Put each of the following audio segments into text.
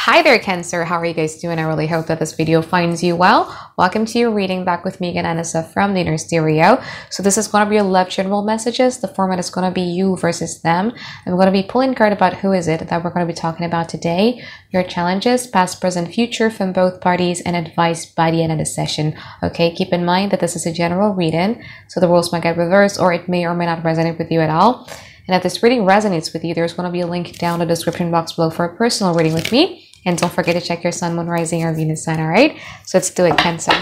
Hi there, Cancer. How are you guys doing? I really hope that this video finds you well. Welcome to your reading, back with me again, Anisa from the Inner Stereo. So this is going to be your love general messages. The format is going to be you versus them. I'm going to be pulling a card about who is it that we're going to be talking about today, your challenges, past, present, future from both parties, and advice by the end of the session. Okay, keep in mind that this is a general reading, so the rules might get reversed or it may or may not resonate with you at all. And if this reading resonates with you, there's going to be a link down in the description box below for a personal reading with me. And don't forget to check your sun, moon, rising, or Venus sign, all right? So let's do it, Cancer.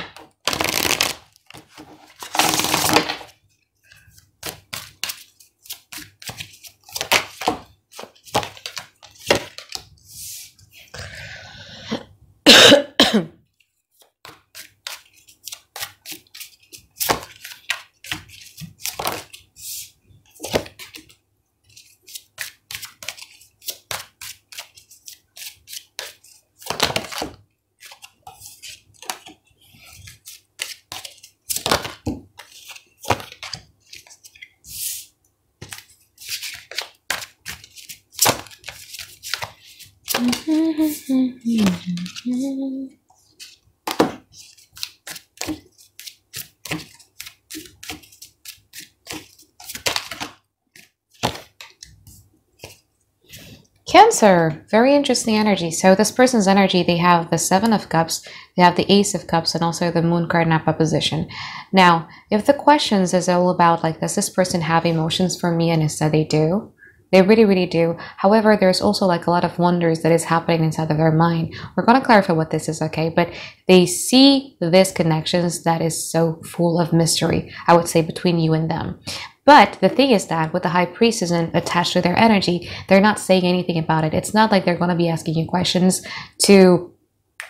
Cancer, very interesting energy. So this person's energy, they have the Seven of Cups, they have the Ace of Cups, and also the Moon card in opposition. Now, if the questions is all about like, does this person have emotions for me? And Anisa, they do. They really, really do. However, there's also like a lot of wonders that is happening inside of their mind. We're going to clarify what this is, okay? But they see these connections that is so full of mystery, I would say, between you and them. But the thing is that with the High Priestess attached to their energy, they're not saying anything about it. It's not like they're going to be asking you questions to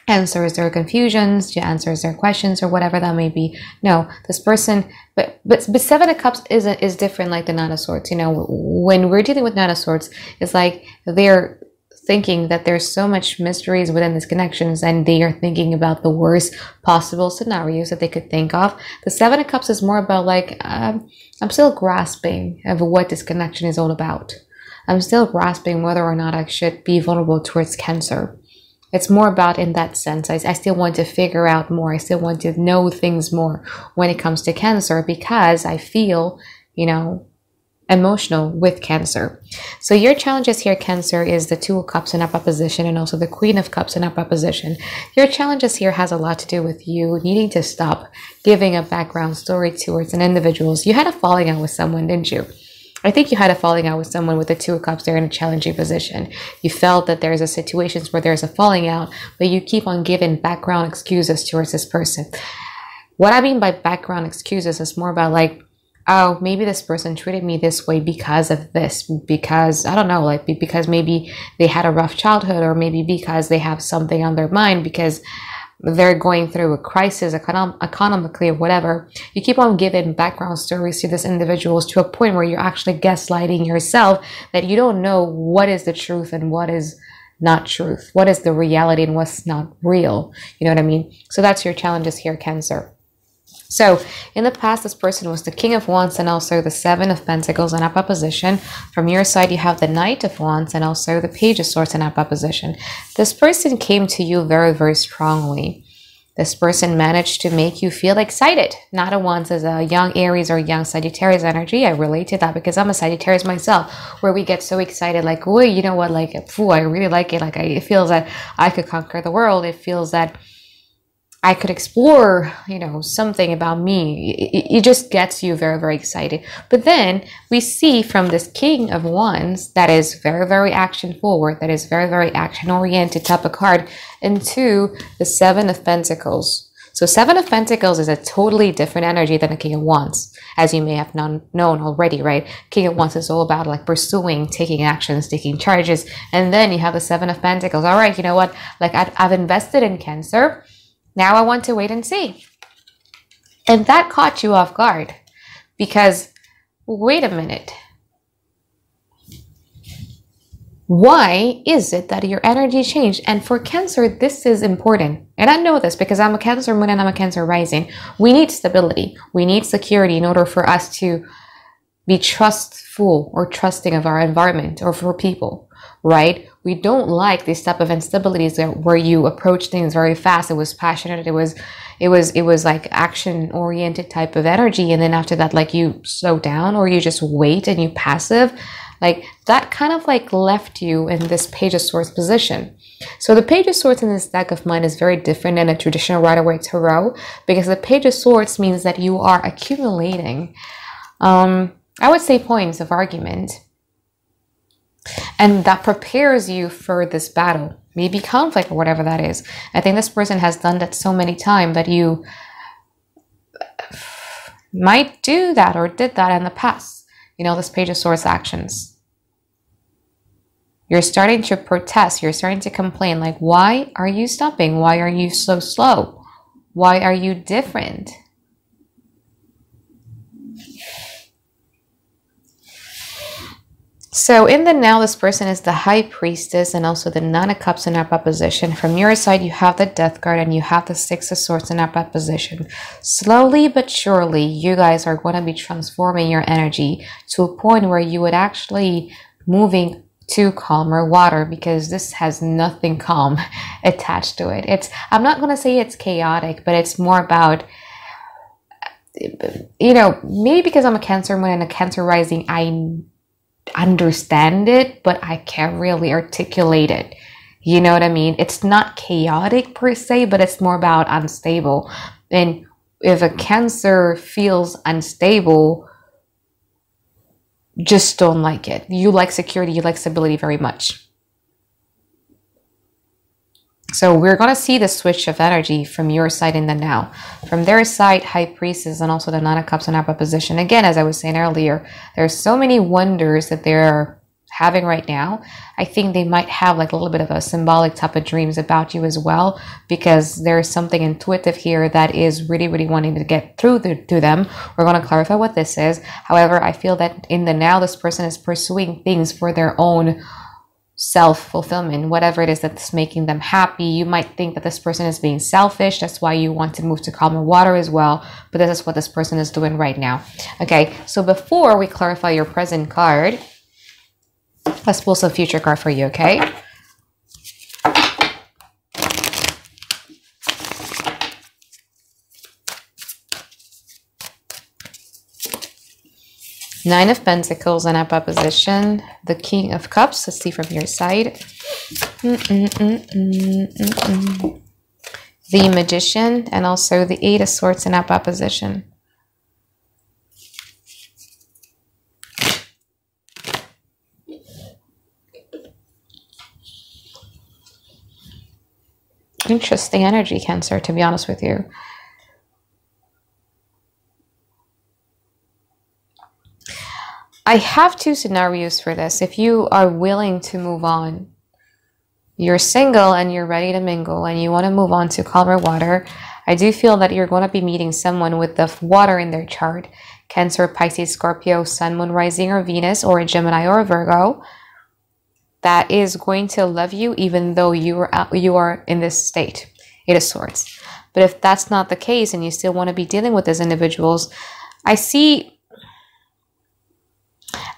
answer their confusions, to answer their questions, or whatever that may be. No, this person, but Seven of Cups is different, like the Nine of Swords. You know, when we're dealing with Nine of Swords, it's like they're thinking that there's so much mysteries within these connections, and they are thinking about the worst possible scenarios that they could think of. The Seven of Cups is more about like, I'm still grasping of what this connection is all about. I'm still grasping whether or not I should be vulnerable towards Cancer. It's more about in that sense. I still want to figure out more. I still want to know things more when it comes to Cancer, because I feel, you know, emotional with Cancer. So your challenges here, Cancer, is the Two of Cups in opposition and also the Queen of Cups in opposition. Your challenges here has a lot to do with you needing to stop giving a background story towards an individual. You had a falling out with someone, didn't you? I think you had a falling out with someone with the Two of Cups. They're in a challenging position. You felt that there's a situations where there's a falling out, but you keep on giving background excuses towards this person. What I mean by background excuses is more about like, oh, maybe this person treated me this way because of this, because, I don't know, like because maybe they had a rough childhood, or maybe because they have something on their mind, because they're going through a crisis economically or whatever. You keep on giving background stories to these individuals to a point where you're actually gaslighting yourself, that you don't know what is the truth and what is not truth, what is the reality and what's not real. You know what I mean? So that's your challenges here, Cancer. So in the past, this person was the King of Wands and also the Seven of Pentacles in opposition. From your side, you have the Knight of Wands and also the Page of Swords in opposition. This person came to you very, very strongly. This person managed to make you feel excited. Knight of Wands is a young Aries or young Sagittarius energy. I relate to that because I'm a Sagittarius myself, where we get so excited, like, oh, you know what, like, phew, I really like it. Like, it feels that I could conquer the world. It feels that I could explore, you know, something about me. It just gets you very, very excited. But then we see from this King of Wands that is very, very action forward, that is very, very action oriented type of card, into the Seven of Pentacles. So Seven of Pentacles is a totally different energy than a King of Wands, as you may have known already, right? King of Wands is all about like pursuing, taking actions, taking charges. And then you have the Seven of Pentacles. All right, you know what? Like I've invested in Cancer. Now I want to wait and see. And that caught you off guard because, wait a minute. Why is it that your energy changed? And for Cancer, this is important. And I know this because I'm a Cancer moon and I'm a Cancer rising. We need stability. We need security in order for us to be trustful or trusting of our environment or for people. right? We don't like this type of instabilities where you approach things very fast. It was passionate. It was like action oriented type of energy. And then after that, like you slow down or you just wait and you passive, like that kind of like left you in this Page of Swords position. So the Page of Swords in this deck of mine is very different than a traditional Rider-Waite Tarot, because the Page of Swords means that you are accumulating, I would say, points of argument. And that prepares you for this battle, maybe conflict or whatever that is. I think this person has done that so many times that you might do that or did that in the past. You know, this Page of Swords actions. You're starting to protest. You're starting to complain. Like, why are you stopping? Why are you so slow? Why are you different? So in the now, this person is the High Priestess and also the Nine of Cups in upright position. From your side, you have the Death card and you have the Six of Swords in upright position. Slowly but surely, you guys are going to be transforming your energy to a point where you would actually moving to calmer water, because this has nothing calm attached to it. I'm not going to say it's chaotic, but it's more about, you know, maybe because I'm a Cancer moon and a Cancer rising, I understand it, but I can't really articulate it. You know what I mean? It's not chaotic per se, but it's more about unstable. And if a Cancer feels unstable, just don't like it. You like security, you like stability very much. So we're going to see the switch of energy from your side in the now. From their side, High Priestess and also the Nine of Cups in upright position. Again, as I was saying earlier, there's so many wonders that they're having right now. I think they might have like a little bit of a symbolic type of dreams about you as well, because there's something intuitive here that is really, really wanting to get through to them. We're going to clarify what this is. However, I feel that in the now, this person is pursuing things for their own self-fulfillment, whatever it is that's making them happy. You might think that this person is being selfish. That's why you want to move to calmer water as well. But this is what this person is doing right now. Okay, so before we clarify your present card, let's pull some future card for you, okay? Nine of Pentacles in upright position. The King of Cups. Let's see from your side. The Magician and also the Eight of Swords in upright position. Interesting energy, Cancer, to be honest with you. I have two scenarios for this. If you are willing to move on, you're single and you're ready to mingle and you want to move on to calmer water, I do feel that you're going to be meeting someone with the water in their chart. Cancer, Pisces, Scorpio, Sun, Moon, Rising, or Venus, or a Gemini or a Virgo, that is going to love you even though you are in this state. Eight of Swords. But if that's not the case and you still want to be dealing with these individuals, I see...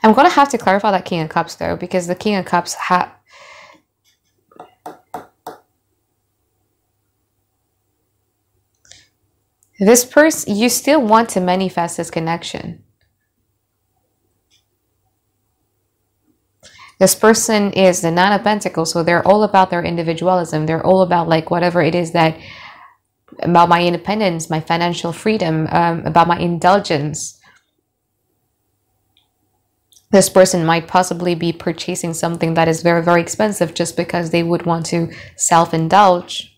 I'm going to have to clarify that King of Cups though, because the King of Cups this person, you still want to manifest this connection. This person is the Nine of Pentacles, so they're all about their individualism. They're all about like whatever it is that, about my independence, my financial freedom, about my indulgence. This person might possibly be purchasing something that is very, very expensive just because they would want to self-indulge.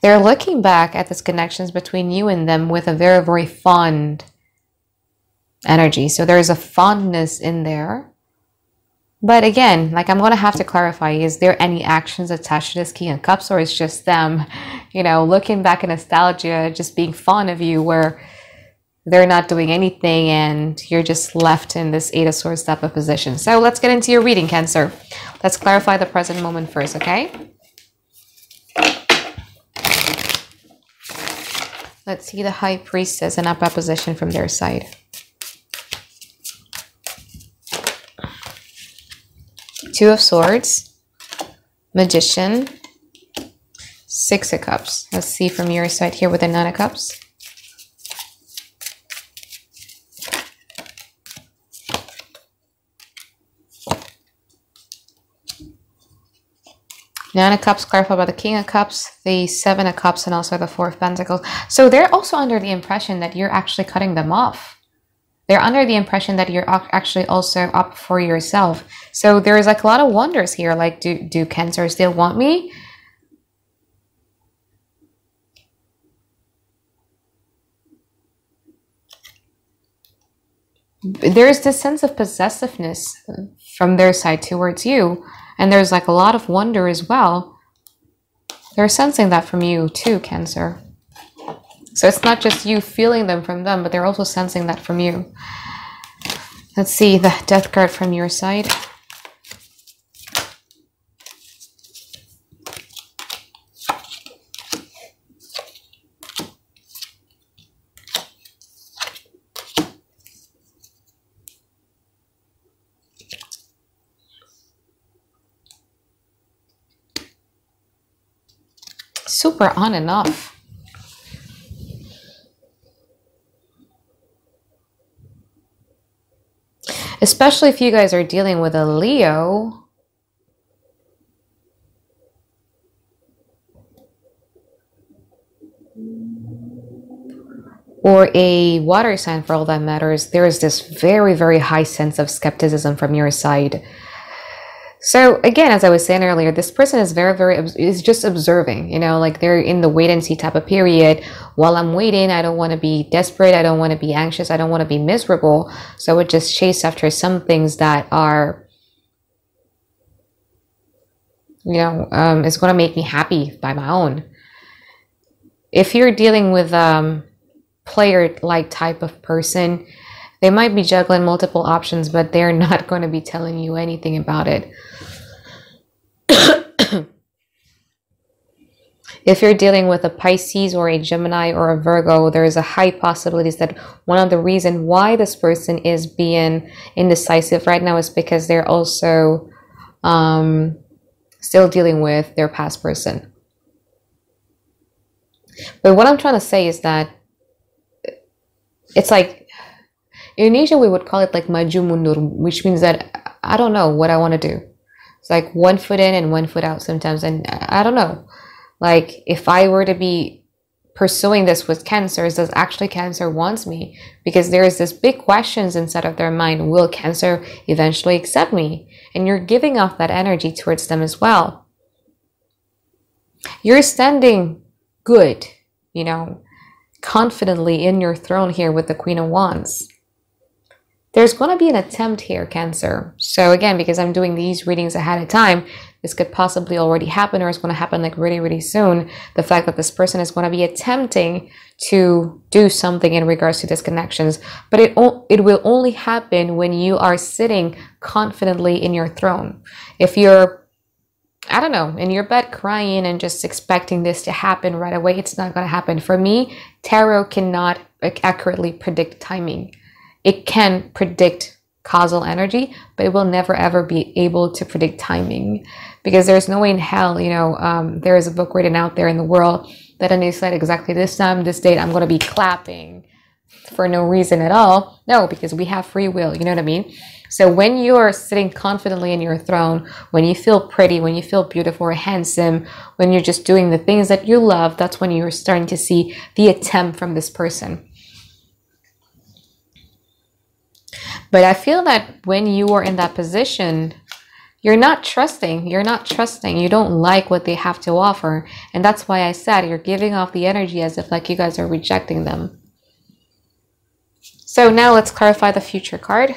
They're looking back at these connections between you and them with a very, very fond energy. So there's a fondness in there. But again, like I'm going to have to clarify, is there any actions attached to this King of Cups, or is just them, you know, looking back in nostalgia, just being fond of you, where they're not doing anything and you're just left in this Eight of Swords type of position. So let's get into your reading, Cancer. Let's clarify the present moment first, okay? Let's see the High Priestess in upright position from their side. Two of Swords, Magician, Six of Cups. Let's see from your side here with the Nine of Cups. Nine of Cups clarified by the King of Cups, the Seven of Cups, and also the Four of Pentacles. So they're also under the impression that you're actually cutting them off. They're under the impression that you're actually also up for yourself. So there's like a lot of wonders here. Like, do Cancer still want me? There's this sense of possessiveness from their side towards you. And there's like a lot of wonder as well. They're sensing that from you too, Cancer. So it's not just you feeling them from them, but they're also sensing that from you. Let's see the Death card from your side. Super on and off. Especially if you guys are dealing with a Leo. Or a water sign for all that matters. There is this very, very high sense of skepticism from your side. So again, as I was saying earlier, this person is is just observing, you know, like they're in the wait and see type of period. While I'm waiting, I don't want to be desperate. I don't want to be anxious. I don't want to be miserable. So I would just chase after some things that are, you know, is going to make me happy by my own. If you're dealing with player-like type of person, they might be juggling multiple options, but they're not going to be telling you anything about it. If you're dealing with a Pisces or a Gemini or a Virgo, there is a high possibility that one of the reasons why this person is being indecisive right now is because they're also still dealing with their past person. But what I'm trying to say is that it's like, in Indonesia, we would call it like maju mundur, which means that I don't know what I want to do. It's like one foot in and one foot out sometimes. And I don't know. Like, if I were to be pursuing this with Cancer, does actually Cancer wants me? Because there is this big questions inside of their mind. Will Cancer eventually accept me? And you're giving off that energy towards them as well. You're standing good, you know, confidently in your throne here with the Queen of Wands. There's going to be an attempt here, Cancer. So again, because I'm doing these readings ahead of time, this could possibly already happen, or it's going to happen like really, really soon. The fact that this person is going to be attempting to do something in regards to disconnections, but it will only happen when you are sitting confidently in your throne. If you're, I don't know, in your bed crying and just expecting this to happen right away, it's not going to happen. For me, tarot cannot accurately predict timing. It can predict causal energy, but it will never ever be able to predict timing, because there's no way in hell, you know, there is a book written out there in the world that Anisa said exactly this time, this date, I'm going to be clapping for no reason at all. No, because we have free will, you know what I mean? So when you're sitting confidently in your throne, when you feel pretty, when you feel beautiful or handsome, when you're just doing the things that you love, that's when you're starting to see the attempt from this person. But I feel that when you are in that position, you're not trusting. You're not trusting. You don't like what they have to offer. And that's why I said you're giving off the energy as if like you guys are rejecting them. So now let's clarify the future card.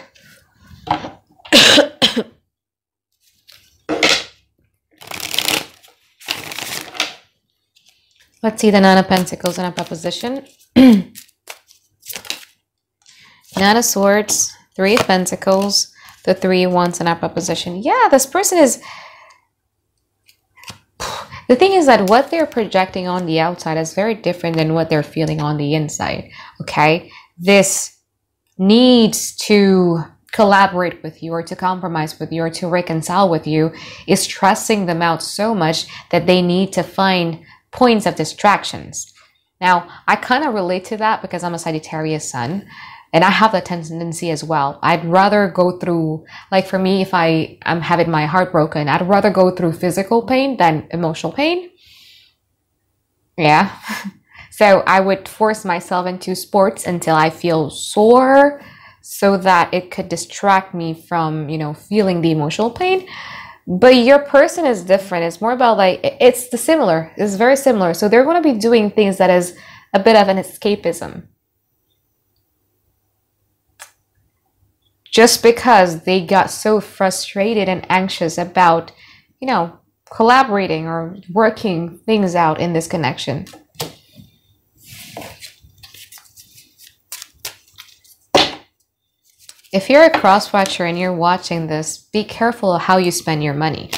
Let's see the Nine of Pentacles in a position. Nine of Swords, Three of Pentacles, the Three of Wands in upper position. Yeah, this person is... The thing is that what they're projecting on the outside is very different than what they're feeling on the inside, okay? This needs to collaborate with you or to compromise with you or to reconcile with you is stressing them out so much that they need to find points of distractions. Now, I kind of relate to that because I'm a Sagittarius sun and I have that tendency as well. I'd rather go through, like for me, if I'm having my heart broken, I'd rather go through physical pain than emotional pain. Yeah. So I would force myself into sports until I feel sore so that it could distract me from, feeling the emotional pain. But your person is different. It's more about like, it's very similar. So they're going to be doing things that is a bit of an escapism. Just because they got so frustrated and anxious about, collaborating or working things out in this connection. If you're a cross-watcher and you're watching this, be careful of how you spend your money.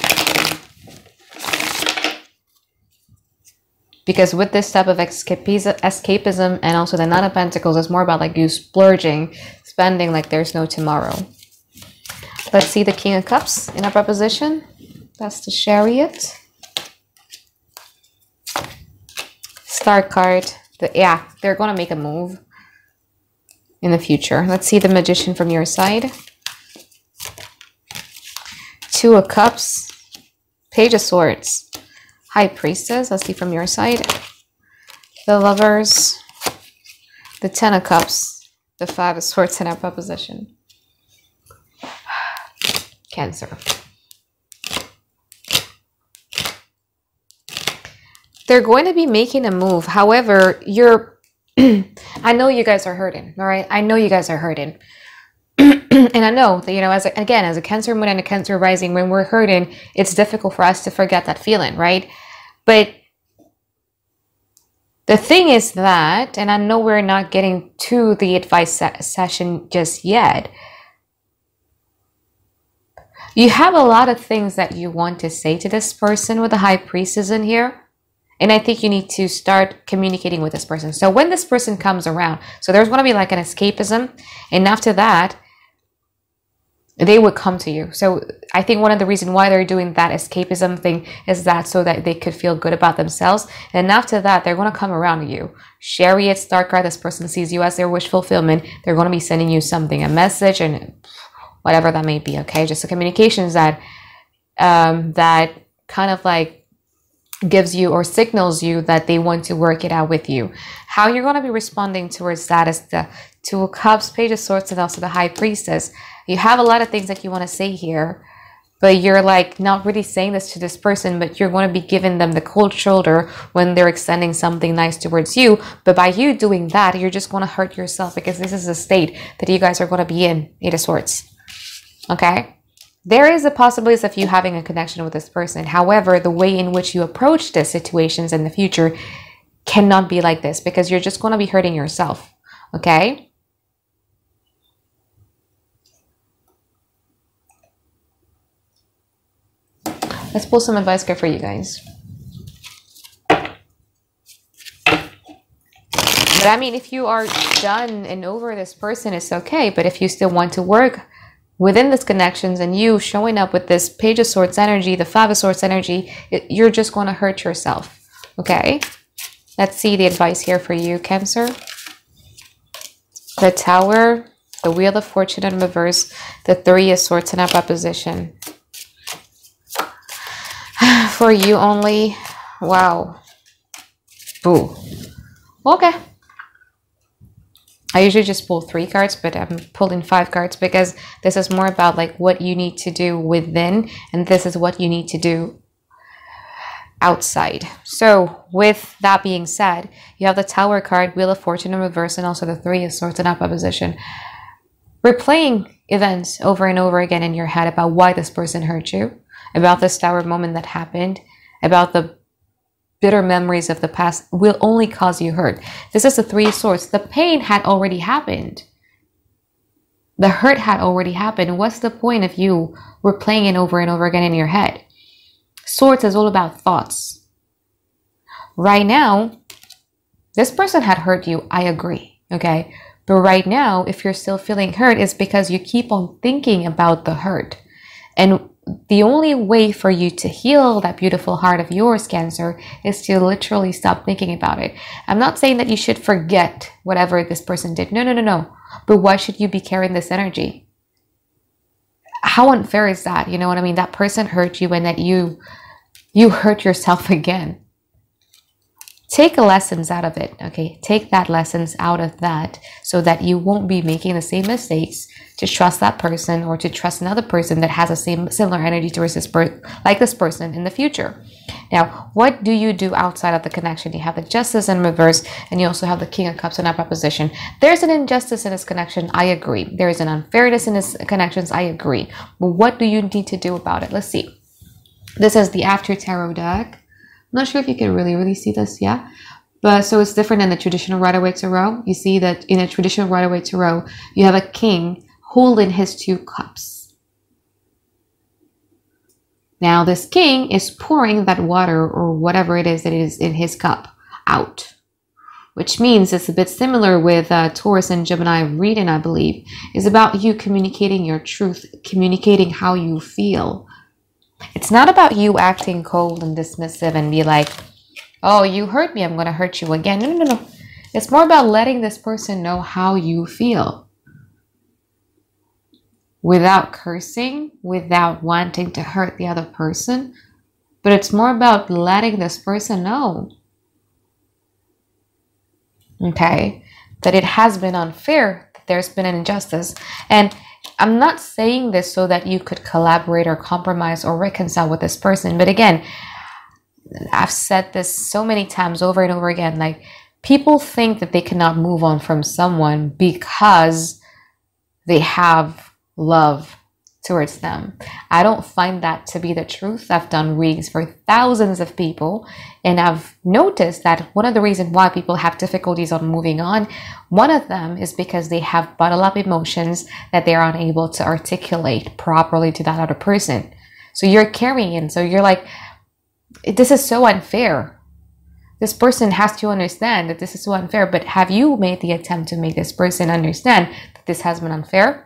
Because with this type of escapism and also the Nine of Pentacles, it's more about like you splurging, spending like there's no tomorrow. Let's see the King of Cups in a proposition. That's the Chariot. Star card. They're going to make a move in the future. Let's see the Magician from your side. Two of Cups. Page of Swords. High Priestess. Let's see from your side. The Lovers. The Ten of Cups. The Five of Swords in our proposition. Cancer. They're going to be making a move. However, I know you guys are hurting, all right? I know you guys are hurting. And I know that, as a Cancer moon and a Cancer rising, when we're hurting, it's difficult for us to forget that feeling, right? But the thing is that, and I know we're not getting to the advice session just yet, you have a lot of things that you want to say to this person with the High Priestess in here. And I think you need to start communicating with this person. So when this person comes around, so there's going to be like an escapism. And after that, they would come to you. So I think one of the reasons why they're doing that escapism thing is that so that they could feel good about themselves. And after that, they're going to come around to you. Chariot, Star card, this person sees you as their wish fulfillment. They're going to be sending you something, a message and whatever that may be. Okay, just the communications that that kind of like gives you or signals you that they want to work it out with you. How you're going to be responding towards that is the Two of Cups, Page of Swords, and also the High Priestess. You have a lot of things that you want to say here, but you're like not really saying this to this person, but you're going to be giving them the cold shoulder when they're extending something nice towards you. But by you doing that, you're just going to hurt yourself because this is a state that you guys are going to be in, Eight of Swords. Okay? There is a possibility of you having a connection with this person. However, the way in which you approach these situations in the future cannot be like this because you're just going to be hurting yourself. Okay? Let's pull some advice card for you guys. But I mean, if you are done and over this person, it's okay. But if you still want to work within this connections and you showing up with this Page of Swords energy, the Five of Swords energy, you're just going to hurt yourself. Okay? Let's see the advice here for you, Cancer. The Tower, the Wheel of Fortune in reverse, the Three of Swords in opposition. For you only. Wow. Boo. Okay. I usually just pull 3 cards, but I'm pulling 5 cards because this is more about like what you need to do within, and this is what you need to do outside. So with that being said, you have the Tower card, Wheel of Fortune in reverse, and also the Three of Swords in opposition. Replaying events over and over again in your head about why this person hurt you, about this Tower moment that happened, about the bitter memories of the past will only cause you hurt. This is the Three of Swords. The pain had already happened. The hurt had already happened. What's the point of you replaying it over and over again in your head? Swords is all about thoughts. Right now, this person had hurt you. I agree. Okay. But right now, if you're still feeling hurt, it's because you keep on thinking about the hurt. And the only way for you to heal that beautiful heart of yours, Cancer, is to literally stop thinking about it. I'm not saying that you should forget whatever this person did. No, no, no, no. But why should you be carrying this energy? How unfair is that? You know what I mean? That person hurt you and that you hurt yourself again. Take lessons out of it, okay? Take that lessons out of that so that you won't be making the same mistakes to trust that person or to trust another person that has a similar energy towards this person in the future. Now, what do you do outside of the connection? You have the Justice in reverse, and you also have the King of Cups in upright position. There's an injustice in this connection, I agree. There is an unfairness in this connections, I agree. But what do you need to do about it? Let's see. This is the After Tarot deck. I'm not sure if you can really see this, yeah? But so it's different than the traditional Rider-Waite Tarot. You see that in a traditional Rider-Waite Tarot, you have a king holding his 2 cups. Now this king is pouring that water or whatever it is that is in his cup out. Which means it's a bit similar with Taurus and Gemini reading, I believe. It's about you communicating your truth, communicating how you feel. It's not about you acting cold and dismissive and be like, oh, you hurt me, I'm going to hurt you again. No, no, no, no. It's more about letting this person know how you feel. Without cursing, without wanting to hurt the other person. But it's more about letting this person know. Okay? That it has been unfair, that there's been an injustice. And I'm not saying this so that you could collaborate or compromise or reconcile with this person. But again, I've said this so many times over and over again. Like, people think that they cannot move on from someone because they have love towards them. I don't find that to be the truth. I've done readings for thousands of people, and I've noticed that one of the reasons why people have difficulties on moving on, one of them is because they have bottled up emotions that they're unable to articulate properly to that other person. So you're carrying, so you're like, this is so unfair. This person has to understand that this is so unfair, but have you made the attempt to make this person understand that this has been unfair?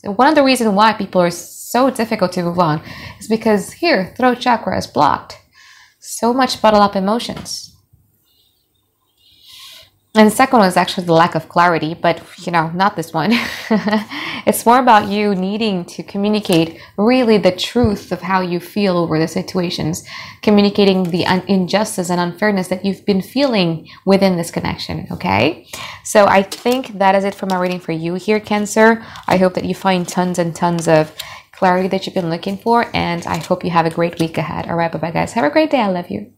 So one of the reasons why people are so difficult to move on is because here, throat chakra is blocked. So much bottled up emotions. And the second one is actually the lack of clarity, but you know, not this one. It's more about you needing to communicate really the truth of how you feel over the situations, communicating the injustice and unfairness that you've been feeling within this connection, okay? So I think that is it for my reading for you here, Cancer. I hope that you find tons and tons of clarity that you've been looking for, and I hope you have a great week ahead. All right, bye-bye, guys. Have a great day. I love you.